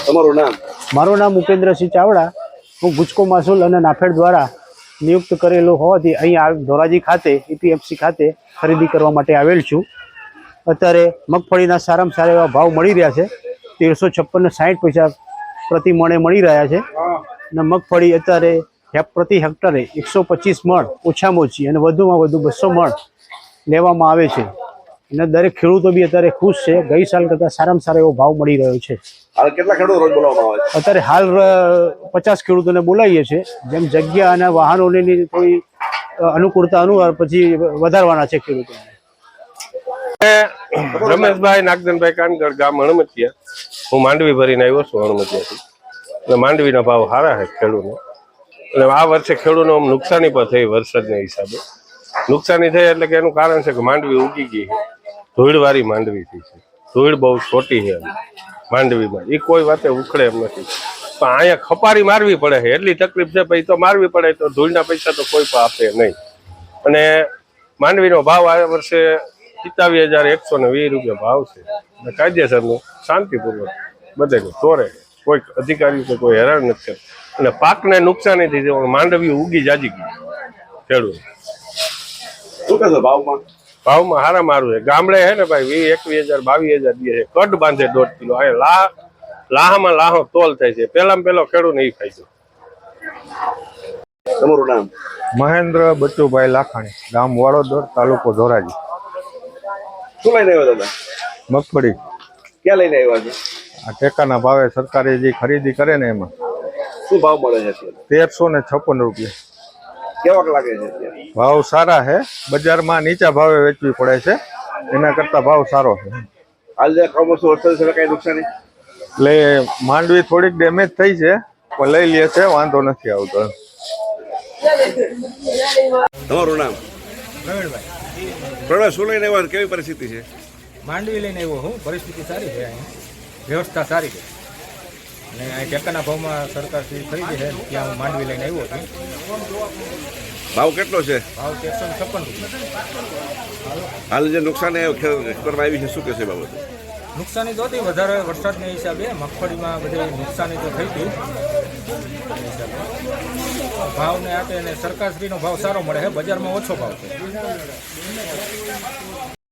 તમારું નામ? મારું નામ ઉપેન્દ્રસિંહ ચાવડા. હું ગુજકો મહેસૂલ અને નાફેડ દ્વારા નિયુક્ત કરેલો હોવાથી અહીં ધોરાજી ખાતે EPMC ખાતે ખરીદી કરવા માટે આવેલ છું. અત્યારે મગફળીના સારામાં સારા એવા ભાવ મળી રહ્યા છે. 1356 ને 60 પૈસા પ્રતિ મણે મળી રહ્યા છે અને મગફળી અત્યારે પ્રતિ હેક્ટરે 125 મણ ઓછામાં ઓછી અને વધુમાં વધુ 200 મણ લેવામાં આવે છે અને દરેક ખેડૂતો બી અત્યારે ખુશ છે. ગઈ સાલ કરતાં સારામાં સારો એવો ભાવ મળી રહ્યો છે. હાલ કેટલા ખેડૂતો રોજ બોલાવવામાં આવે છે? અત્યારે હાલ 50 ખેડૂતોને બોલાવીએ છીએ. જેમ જગ્યા અને વાહનોની થોડી અનુકૂળતા અનુસાર પછી વધારવાના છે ખેડૂતોને. રમેશભાઈ નાગદનભાઈ કાનગર, ગામ હણમતિયા. હું માંડવી ભરીને આવ્યો છું હણમતિયાથી. એટલે માંડવીના ભાવ સારા છે ખેડૂતનો. એટલે આ વર્ષે ખેડૂતનો નુકસાની પણ થઈ વરસાદના હિસાબે. નુકસાની થઈ એટલે કે એનું કારણ છે કે માંડવી ઉગી ગઈ છે. ધૂળવાળી માંડવી થઈ છે. ધૂળ બહુ છોટી છે માંડવીમાં. એ કોઈ વાતે ઉખડે એમ નથી. પણ અહીંયા ખપારી મારવી પડે છે, એટલી તકલીફ છે. પછી તો મારવી પડે તો ધૂળના પૈસા તો કોઈ પણ આપે નહીં. અને માંડવીનો ભાવ આ વર્ષે 27,120 રૂપિયા ભાવ છે. કાયદેસરનું શાંતિપૂર્વક બધાને તોરે, કોઈ અધિકારી કે કોઈ હેરાન નથી કરતું. અને પાકને નુકસાની થઈ છે. માંડવી ઉગી જાજી ગઈ ખેડૂત. શું કહેશો ભાવમાં? ભાવમાં હારા મારું છે. ગામડે હે ને ભાઈ 21,000 22,000 દે છે. કડ બાંધે 1.5 કિલો. આ લાહામાં લાહો તોલ થાય છે. પેલામાં પેલો ખેડૂત નહીં ફાયદો. તમારું નામ? મહેન્દ્ર બચુભાઈ લાખાણી, ગામ વાળોદર, તાલુકો ધોરાજી. શું લઈને આવ્યા દાદા? મગફળી. ક્યાં લઈને આવ્યા છે? આ ટેકાના ભાવે સરકારે જે ખરીદી કરે ને એમાં. શું ભાવ મળે છે અત્યારે? 1356 રૂપિયા. કેવાક લાગે છે અત્યારે? ભાવ સારા છે. બજારમાં નીચા ભાવે વેચવી પડે છે, એના કરતા ભાવ સારો છે. આજે કમોસમ વરસાદ છે, કઈ નુકસાની? એટલે માંડવી થોડીક ડેમેજ થઈ છે, પણ લઈ લે છે, વાંધો નથી આવતો. તમારું નામ? પ્રવીણભાઈ. શું લઈને આવ્યા? કેવી પરિસ્થિતિ છે? માંડવી લઈને આવ્યો હું. પરિસ્થિતિ સારી છે, અહીંયા વ્યવસ્થા સારી છે અને અહીં ટેકાના ભાવમાં સરકારથી ખરીદી છે. ત્યાં હું માંડવી લઈને આવ્યો છું. ભાવ કેટલો છે? ભાવ 1356 રૂપિયા. હાલ જે નુકસાન કરવામાં આવી છે, શું કહેશે બાબતે? નુકસાની તો હતી વધારે વરસાદના હિસાબે. મગફળીમાં બધી નુકસાની તો થઈ હતી. ભાવને આપે અને સરકારશ્રીનો ભાવ સારો મળે છે. બજારમાં ઓછો ભાવ છે.